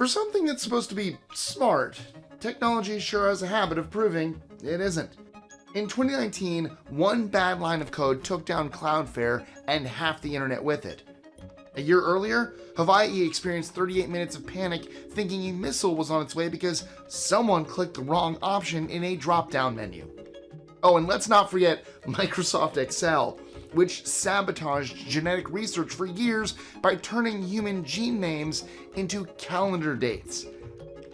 For something that's supposed to be smart, technology sure has a habit of proving it isn't. In 2019, one bad line of code took down Cloudflare and half the internet with it. A year earlier, Hawaii experienced 38 minutes of panic thinking a missile was on its way because someone clicked the wrong option in a drop-down menu. Oh, and let's not forget Microsoft Excel, which sabotaged genetic research for years by turning human gene names into calendar dates.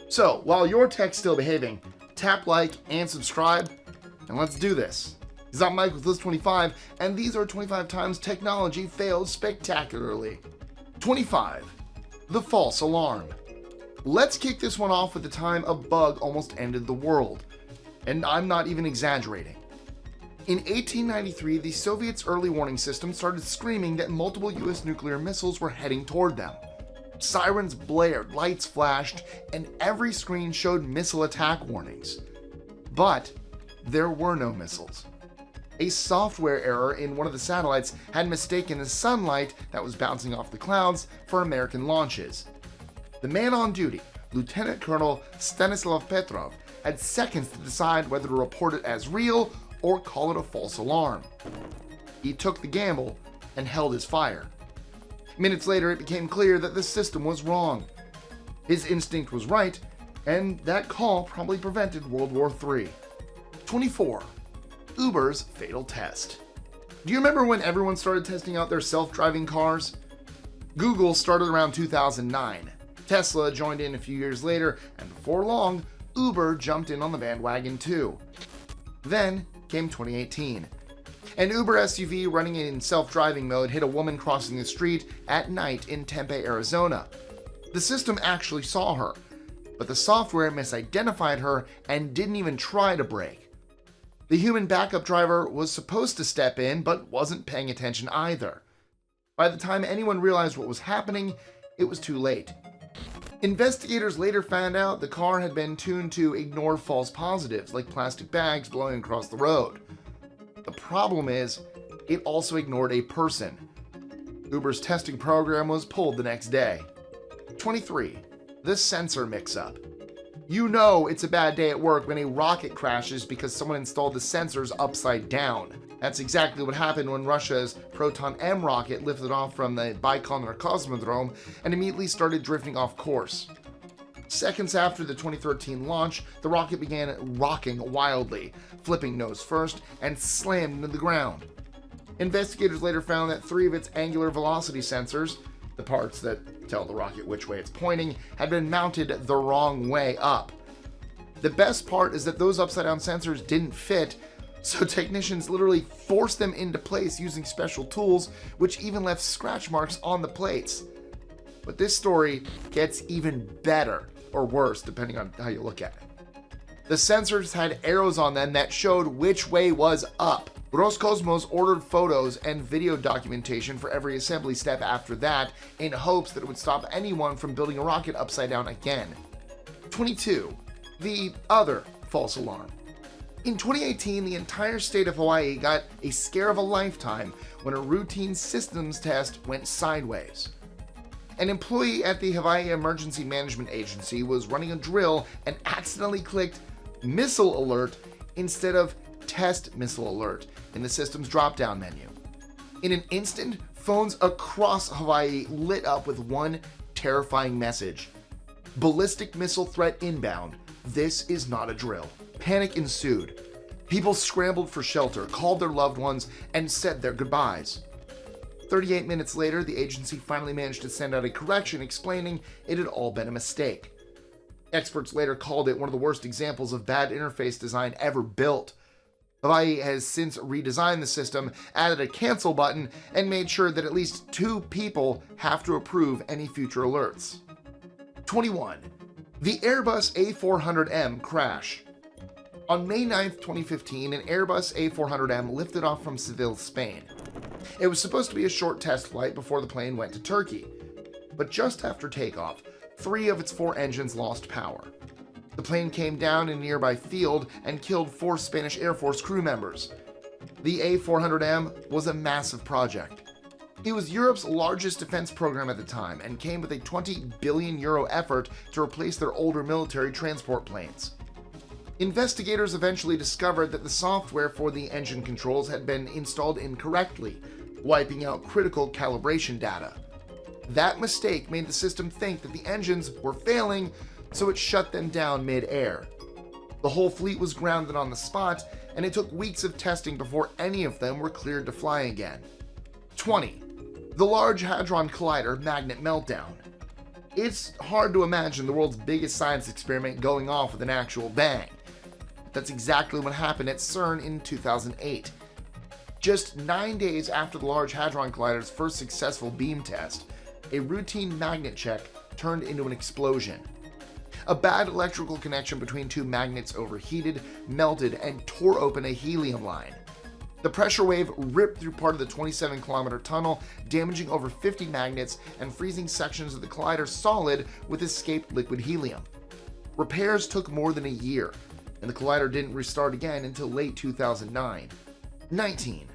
So, while your tech's still behaving, tap like and subscribe, and let's do this. Because I'm Mike with List 25, and these are 25 times technology failed spectacularly. 25. The false alarm. Let's kick this one off with the time a bug almost ended the world. And I'm not even exaggerating. In 1893, the Soviets' early warning system started screaming that multiple US nuclear missiles were heading toward them. Sirens blared, lights flashed, and every screen showed missile attack warnings. But there were no missiles. A software error in one of the satellites had mistaken the sunlight that was bouncing off the clouds for American launches. The man on duty, Lieutenant Colonel Stanislav Petrov, had seconds to decide whether to report it as real or call it a false alarm. He took the gamble and held his fire. Minutes later, it became clear that the system was wrong. His instinct was right, and that call probably prevented World War III. 24. Uber's fatal test. Do you remember when everyone started testing out their self-driving cars? Google started around 2009. Tesla joined in a few years later, and before long, Uber jumped in on the bandwagon too. Then came 2018. An Uber SUV running in self-driving mode hit a woman crossing the street at night in Tempe, Arizona. The system actually saw her, but the software misidentified her and didn't even try to brake. The human backup driver was supposed to step in, but wasn't paying attention either. By the time anyone realized what was happening, it was too late. Investigators later found out the car had been tuned to ignore false positives, like plastic bags blowing across the road. The problem is, it also ignored a person. Uber's testing program was pulled the next day. 23. The sensor mix-up. You know it's a bad day at work when a rocket crashes because someone installed the sensors upside down. That's exactly what happened when Russia's Proton M rocket lifted off from the Baikonur Cosmodrome and immediately started drifting off course. Seconds after the 2013 launch, the rocket began rocking wildly, flipping nose first, and slammed into the ground. Investigators later found that 3 of its angular velocity sensors, the parts that tell the rocket which way it's pointing, had been mounted the wrong way up. The best part is that those upside-down sensors didn't fit, so technicians literally forced them into place using special tools, which even left scratch marks on the plates. But this story gets even better, or worse, depending on how you look at it. The sensors had arrows on them that showed which way was up. Roscosmos ordered photos and video documentation for every assembly step after that, in hopes that it would stop anyone from building a rocket upside down again. 22. The other false alarm. In 2018, the entire state of Hawaii got a scare of a lifetime when a routine systems test went sideways. An employee at the Hawaii Emergency Management Agency was running a drill and accidentally clicked Missile Alert instead of Test Missile Alert in the system's drop-down menu. In an instant, phones across Hawaii lit up with one terrifying message. Ballistic missile threat inbound. This is not a drill. Panic ensued. People scrambled for shelter, called their loved ones, and said their goodbyes. 38 minutes later, the agency finally managed to send out a correction explaining it had all been a mistake. Experts later called it one of the worst examples of bad interface design ever built. Hawaii has since redesigned the system, added a cancel button, and made sure that at least 2 people have to approve any future alerts. 21. The Airbus A400M crash. On May 9, 2015, an Airbus A400M lifted off from Seville, Spain. It was supposed to be a short test flight before the plane went to Turkey. But just after takeoff, 3 of its 4 engines lost power. The plane came down in a nearby field and killed 4 Spanish Air Force crew members. The A400M was a massive project. It was Europe's largest defense program at the time and came with a €20 billion effort to replace their older military transport planes. Investigators eventually discovered that the software for the engine controls had been installed incorrectly, wiping out critical calibration data. That mistake made the system think that the engines were failing, so it shut them down mid-air. The whole fleet was grounded on the spot, and it took weeks of testing before any of them were cleared to fly again. 20. The Large Hadron Collider Magnet Meltdown. It's hard to imagine the world's biggest science experiment going off with an actual bang. That's exactly what happened at CERN in 2008. Just 9 days after the Large Hadron Collider's first successful beam test, a routine magnet check turned into an explosion. A bad electrical connection between two magnets overheated, melted, and tore open a helium line. The pressure wave ripped through part of the 27-kilometer tunnel, damaging over 50 magnets and freezing sections of the collider solid with escaped liquid helium. Repairs took more than a year, and the collider didn't restart again until late 2009. 19.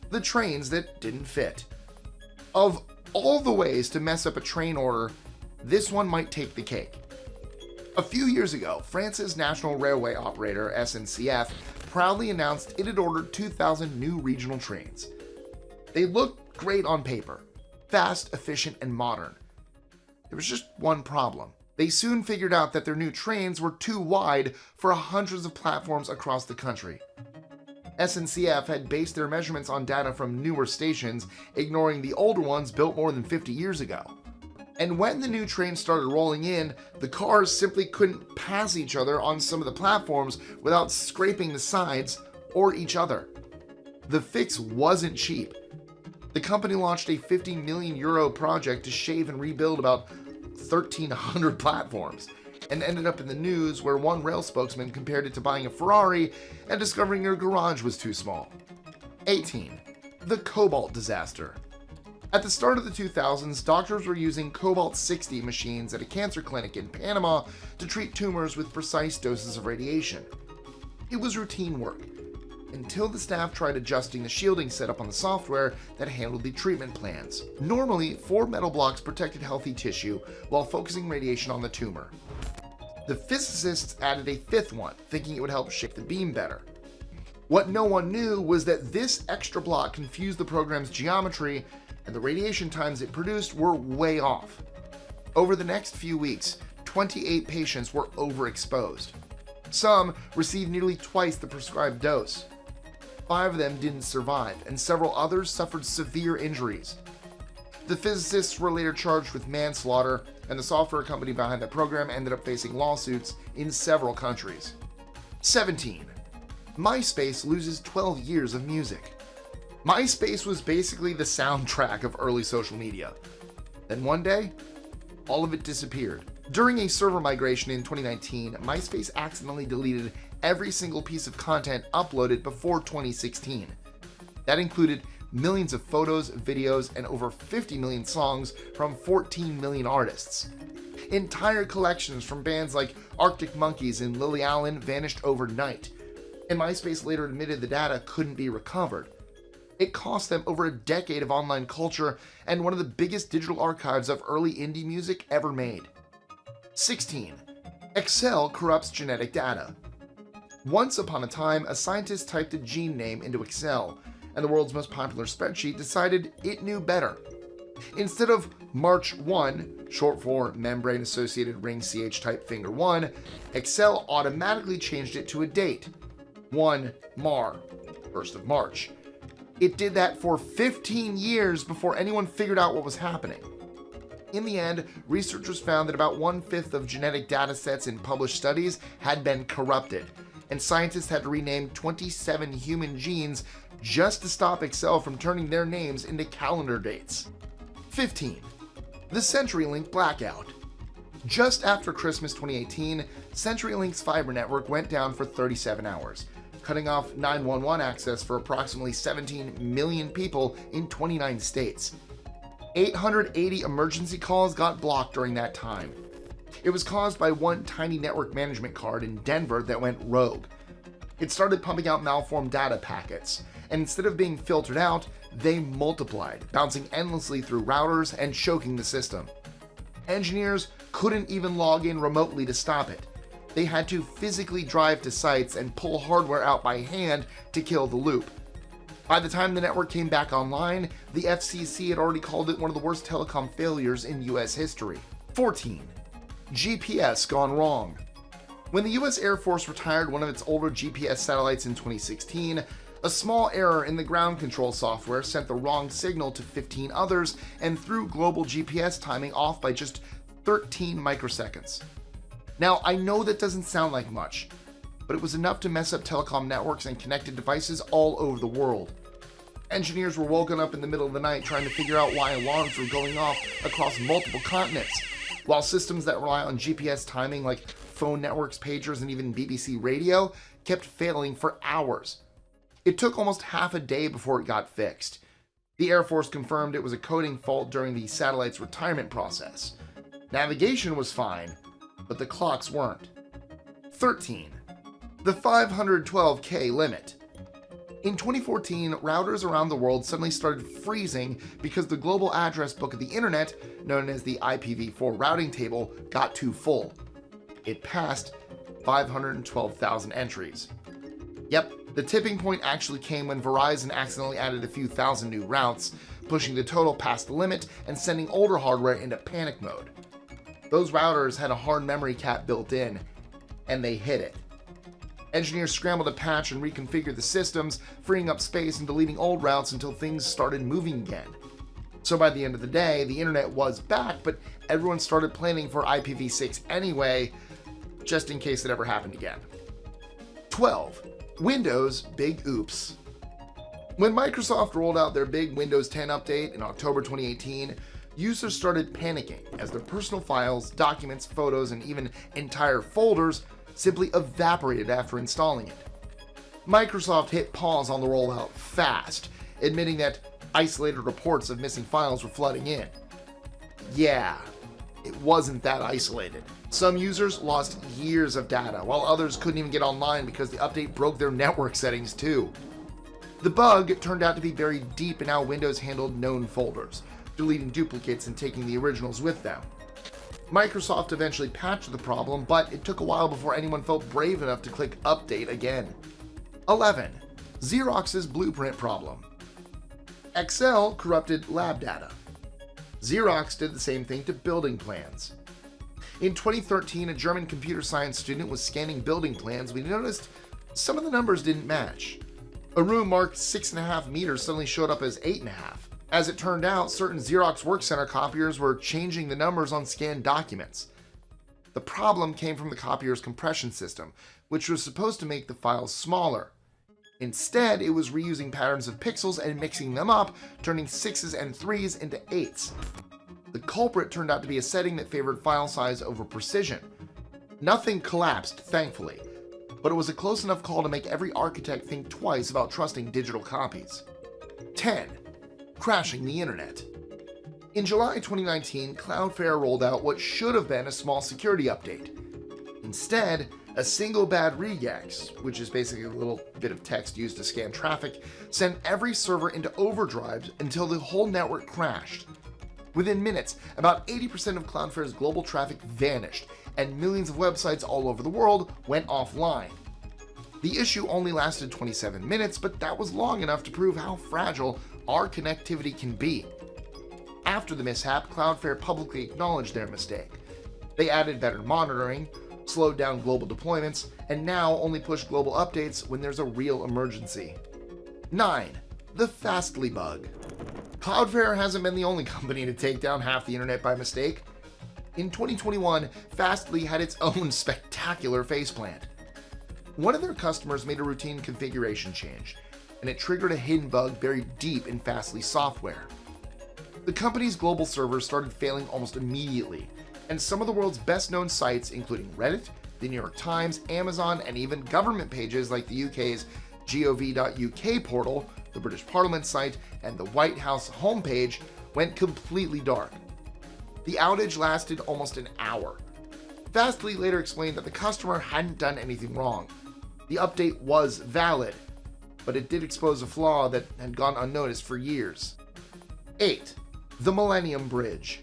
The trains that didn't fit. Of all the ways to mess up a train order, this one might take the cake. A few years ago, France's national railway operator, SNCF, proudly announced it had ordered 2,000 new regional trains. They looked great on paper, fast, efficient, and modern. There was just one problem. They soon figured out that their new trains were too wide for hundreds of platforms across the country. SNCF had based their measurements on data from newer stations, ignoring the older ones built more than 50 years ago. And when the new trains started rolling in, the cars simply couldn't pass each other on some of the platforms without scraping the sides or each other. The fix wasn't cheap. The company launched a €50 million project to shave and rebuild about 1,300 platforms, and ended up in the news where one rail spokesman compared it to buying a Ferrari and discovering your garage was too small. 18. The Cobalt Disaster. At the start of the 2000s, doctors were using Cobalt-60 machines at a cancer clinic in Panama to treat tumors with precise doses of radiation. It was routine work, until the staff tried adjusting the shielding setup on the software that handled the treatment plans. Normally, 4 metal blocks protected healthy tissue while focusing radiation on the tumor. The physicists added a 5th one, thinking it would help shape the beam better. What no one knew was that this extra block confused the program's geometry, and the radiation times it produced were way off. Over the next few weeks, 28 patients were overexposed. Some received nearly twice the prescribed dose. 5 of them didn't survive, and several others suffered severe injuries. The physicists were later charged with manslaughter, and the software company behind that program ended up facing lawsuits in several countries. 17. MySpace loses 12 years of music. MySpace was basically the soundtrack of early social media. Then one day, all of it disappeared. During a server migration in 2019, MySpace accidentally deleted every single piece of content uploaded before 2016. That included millions of photos, videos, and over 50 million songs from 14 million artists. Entire collections from bands like Arctic Monkeys and Lily Allen vanished overnight, and MySpace later admitted the data couldn't be recovered. It cost them over a decade of online culture and one of the biggest digital archives of early indie music ever made. 16. Excel corrupts genetic data. Once upon a time, a scientist typed a gene name into Excel, and the world's most popular spreadsheet decided it knew better. Instead of March 1, short for membrane associated ring CH type finger 1, Excel automatically changed it to a date, 1 Mar, 1st of March. It did that for 15 years before anyone figured out what was happening. In the end, researchers found that about 1/5 of genetic data sets in published studies had been corrupted, and scientists had to rename 27 human genes just to stop Excel from turning their names into calendar dates. 15. The CenturyLink Blackout. Just after Christmas 2018, CenturyLink's fiber network went down for 37 hours, cutting off 911 access for approximately 17 million people in 29 states. 880 emergency calls got blocked during that time. It was caused by one tiny network management card in Denver that went rogue. It started pumping out malformed data packets, and instead of being filtered out, they multiplied, bouncing endlessly through routers and choking the system. Engineers couldn't even log in remotely to stop it. They had to physically drive to sites and pull hardware out by hand to kill the loop. By the time the network came back online, the FCC had already called it one of the worst telecom failures in US history. 14. GPS gone wrong. When the US Air Force retired one of its older GPS satellites in 2016, a small error in the ground control software sent the wrong signal to 15 others and threw global GPS timing off by just 13 microseconds. Now, I know that doesn't sound like much, but it was enough to mess up telecom networks and connected devices all over the world. Engineers were woken up in the middle of the night trying to figure out why alarms were going off across multiple continents, while systems that rely on GPS timing like phone networks, pagers, and even BBC radio kept failing for hours. It took almost half a day before it got fixed. The Air Force confirmed it was a coding fault during the satellite's retirement process. Navigation was fine, but the clocks weren't. 13. The 512K limit. In 2014, routers around the world suddenly started freezing because the global address book of the internet, known as the IPv4 routing table, got too full. It passed 512,000 entries. Yep, the tipping point actually came when Verizon accidentally added a few thousand new routes, pushing the total past the limit and sending older hardware into panic mode. Those routers had a hard memory cap built in, and they hit it. Engineers scrambled to patch and reconfigure the systems, freeing up space and deleting old routes until things started moving again. So by the end of the day, the internet was back, but everyone started planning for IPv6 anyway, just in case it ever happened again. 12. Windows big oops. When Microsoft rolled out their big Windows 10 update in October 2018, users started panicking as their personal files, documents, photos, and even entire folders simply evaporated after installing it. Microsoft hit pause on the rollout fast, admitting that isolated reports of missing files were flooding in. Yeah, it wasn't that isolated. Some users lost years of data, while others couldn't even get online because the update broke their network settings too. The bug turned out to be buried deep in how Windows handled known folders, deleting duplicates and taking the originals with them. Microsoft eventually patched the problem, but it took a while before anyone felt brave enough to click update again. 11. Xerox's blueprint problem. Excel corrupted lab data. Xerox did the same thing to building plans. In 2013, a German computer science student was scanning building plans when he noticed some of the numbers didn't match. A room marked 6.5 meters suddenly showed up as 8.5. As it turned out, certain Xerox Work Center copiers were changing the numbers on scanned documents. The problem came from the copier's compression system, which was supposed to make the files smaller. Instead, it was reusing patterns of pixels and mixing them up, turning 6s and 3s into 8s. The culprit turned out to be a setting that favored file size over precision. Nothing collapsed, thankfully, but it was a close enough call to make every architect think twice about trusting digital copies. 10. Crashing the internet. In July 2019, Cloudflare rolled out what should have been a small security update. Instead, a single bad regex, which is basically a little bit of text used to scan traffic, sent every server into overdrive until the whole network crashed. Within minutes, about 80% of Cloudflare's global traffic vanished, and millions of websites all over the world went offline. The issue only lasted 27 minutes, but that was long enough to prove how fragile our connectivity can be. After the mishap, Cloudflare publicly acknowledged their mistake. They added better monitoring, slowed down global deployments, and now only push global updates when there's a real emergency. 9. The Fastly bug. Cloudflare hasn't been the only company to take down half the internet by mistake. In 2021, Fastly had its own spectacular faceplant. One of their customers made a routine configuration change, and it triggered a hidden bug buried deep in Fastly's software. The company's global servers started failing almost immediately, and some of the world's best-known sites, including Reddit, the New York Times, Amazon, and even government pages like the UK's gov.uk portal, the British Parliament site, and the White House homepage, went completely dark. The outage lasted almost an hour. Fastly later explained that the customer hadn't done anything wrong. The update was valid, but it did expose a flaw that had gone unnoticed for years. 8. The Millennium Bridge.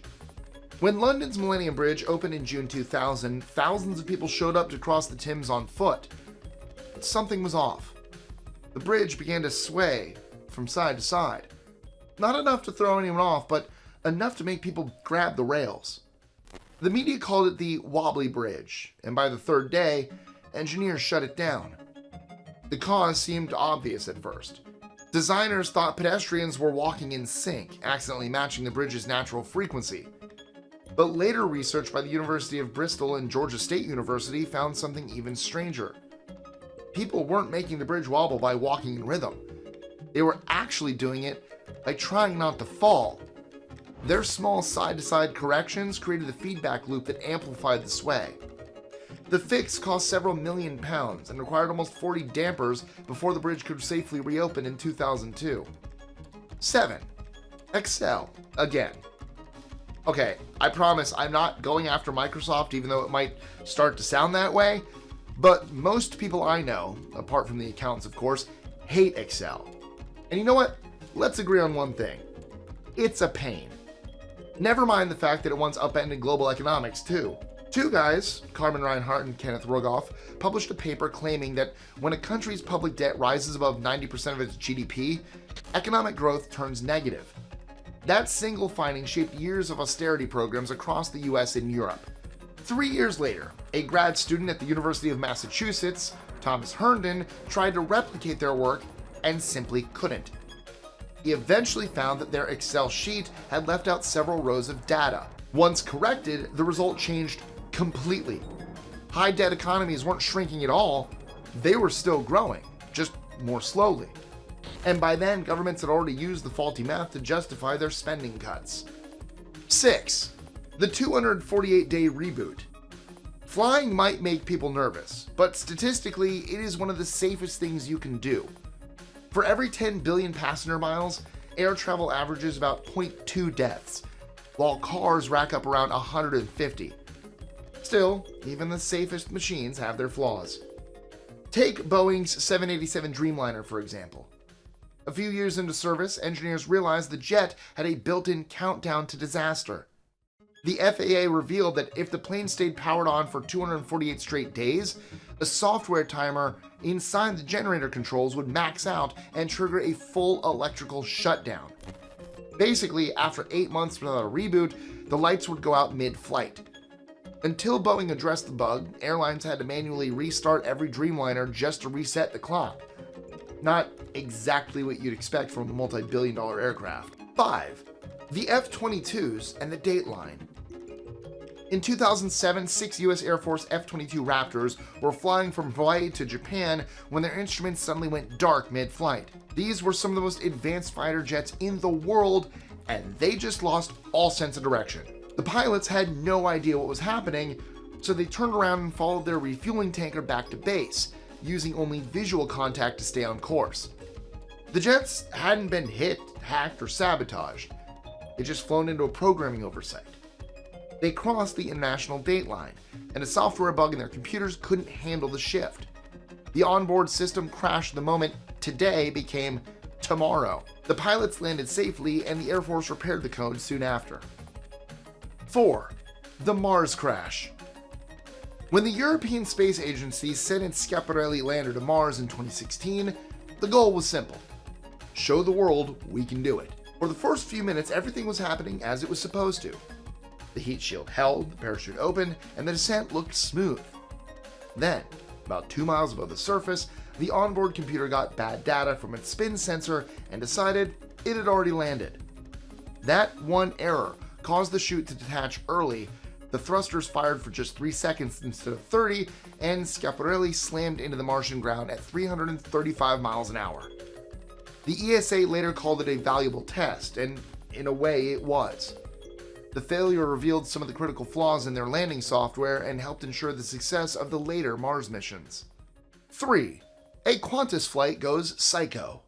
When London's Millennium Bridge opened in June 2000, thousands of people showed up to cross the Thames on foot. But something was off. The bridge began to sway from side to side. Not enough to throw anyone off, but enough to make people grab the rails. The media called it the wobbly bridge, and by the third day, engineers shut it down. The cause seemed obvious at first. Designers thought pedestrians were walking in sync, accidentally matching the bridge's natural frequency. But later research by the University of Bristol and Georgia State University found something even stranger. People weren't making the bridge wobble by walking in rhythm. They were actually doing it by trying not to fall. Their small side-to-side corrections created a feedback loop that amplified the sway. The fix cost several million pounds and required almost 40 dampers before the bridge could safely reopen in 2002. 7. Excel again. Okay, I promise I'm not going after Microsoft, even though it might start to sound that way, but most people I know, apart from the accountants of course, hate Excel. And you know what? Let's agree on one thing. It's a pain. Never mind the fact that it once upended global economics too. Two guys, Carmen Reinhart and Kenneth Rogoff, published a paper claiming that when a country's public debt rises above 90% of its GDP, economic growth turns negative. That single finding shaped years of austerity programs across the US and Europe. 3 years later, a grad student at the University of Massachusetts, Thomas Herndon, tried to replicate their work and simply couldn't. He eventually found that their Excel sheet had left out several rows of data. Once corrected, the result changed completely. High debt economies weren't shrinking at all, they were still growing, just more slowly. And by then, governments had already used the faulty math to justify their spending cuts. 6. The 248-day reboot. Flying might make people nervous, but statistically, it is one of the safest things you can do. For every 10 billion passenger miles, air travel averages about 0.2 deaths, while cars rack up around 150. Still, even the safest machines have their flaws. Take Boeing's 787 Dreamliner, for example. A few years into service, engineers realized the jet had a built-in countdown to disaster. The FAA revealed that if the plane stayed powered on for 248 straight days, a software timer inside the generator controls would max out and trigger a full electrical shutdown. Basically, after 8 months without a reboot, the lights would go out mid-flight. Until Boeing addressed the bug, airlines had to manually restart every Dreamliner just to reset the clock. Not exactly what you'd expect from a multi-billion-dollar aircraft. 5. The F-22s and the Dateline. In 2007, 6 U.S. Air Force F-22 Raptors were flying from Hawaii to Japan when their instruments suddenly went dark mid-flight. These were some of the most advanced fighter jets in the world, and they just lost all sense of direction. The pilots had no idea what was happening, so they turned around and followed their refueling tanker back to base, using only visual contact to stay on course. The jets hadn't been hit, hacked, or sabotaged. They'd just flown into a programming oversight. They crossed the international dateline, and a software bug in their computers couldn't handle the shift. The onboard system crashed the moment today became tomorrow. The pilots landed safely, and the Air Force repaired the code soon after. 4. The Mars crash. When the European Space Agency sent its Schiaparelli lander to Mars in 2016, the goal was simple: show the world we can do it. For the first few minutes, everything was happening as it was supposed to. The heat shield held, the parachute opened, and the descent looked smooth. Then, about 2 miles above the surface, the onboard computer got bad data from its spin sensor and decided it had already landed. That one error caused the chute to detach early. The thrusters fired for just 3 seconds instead of 30, and Schiaparelli slammed into the Martian ground at 335 miles an hour. The ESA later called it a valuable test, and in a way it was. The failure revealed some of the critical flaws in their landing software and helped ensure the success of the later Mars missions. 3. A Qantas flight goes psycho.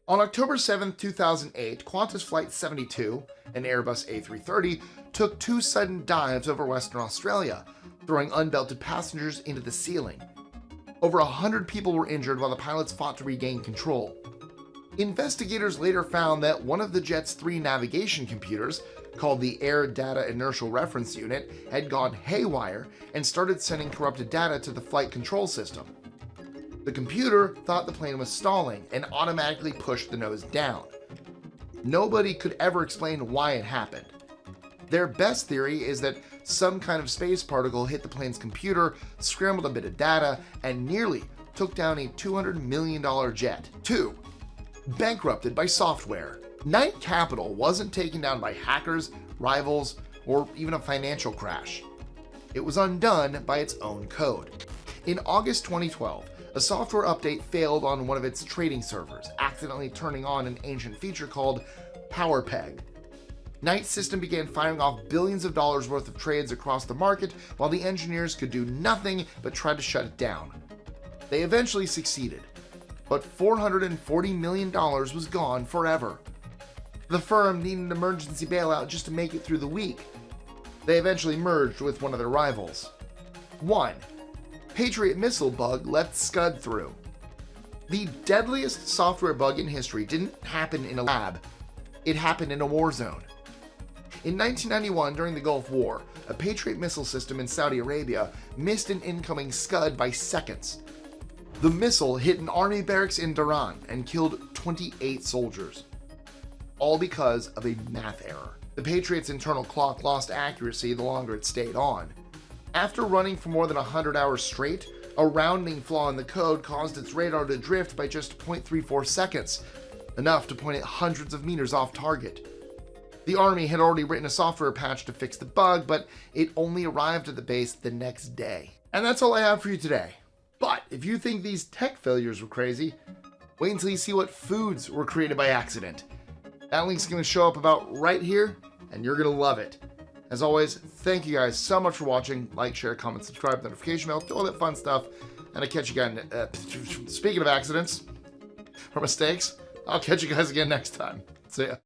On October 7, 2008, Qantas Flight 72, an Airbus A330, took 2 sudden dives over Western Australia, throwing unbelted passengers into the ceiling. Over 100 people were injured while the pilots fought to regain control. Investigators later found that one of the jet's 3 navigation computers, called the Air Data Inertial Reference Unit, had gone haywire and started sending corrupted data to the flight control system. The computer thought the plane was stalling and automatically pushed the nose down. Nobody could ever explain why it happened. Their best theory is that some kind of space particle hit the plane's computer, scrambled a bit of data, and nearly took down a $200 million jet. 2. Bankrupted by software. Knight Capital wasn't taken down by hackers, rivals, or even a financial crash. It was undone by its own code. In August 2012, a software update failed on one of its trading servers, accidentally turning on an ancient feature called PowerPeg. Knight's system began firing off billions of dollars worth of trades across the market while the engineers could do nothing but try to shut it down. They eventually succeeded, but $440 million was gone forever. The firm needed an emergency bailout just to make it through the week. They eventually merged with one of their rivals. 1. Patriot missile bug let Scud through. The deadliest software bug in history didn't happen in a lab. It happened in a war zone. In 1991, during the Gulf War, a Patriot missile system in Saudi Arabia missed an incoming Scud by seconds. The missile hit an army barracks in Dhahran and killed 28 soldiers. All because of a math error. The Patriot's internal clock lost accuracy the longer it stayed on. After running for more than 100 hours straight, a rounding flaw in the code caused its radar to drift by just 0.34 seconds, enough to point it hundreds of meters off target. The Army had already written a software patch to fix the bug, but it only arrived at the base the next day. And that's all I have for you today. But if you think these tech failures were crazy, wait until you see what foods were created by accident. That link's going to show up about right here, and you're going to love it. As always, thank you guys so much for watching. Like, share, comment, subscribe, notification bell, all that fun stuff. And I'll catch you guys, speaking of accidents or mistakes, I'll catch you guys again next time. See ya.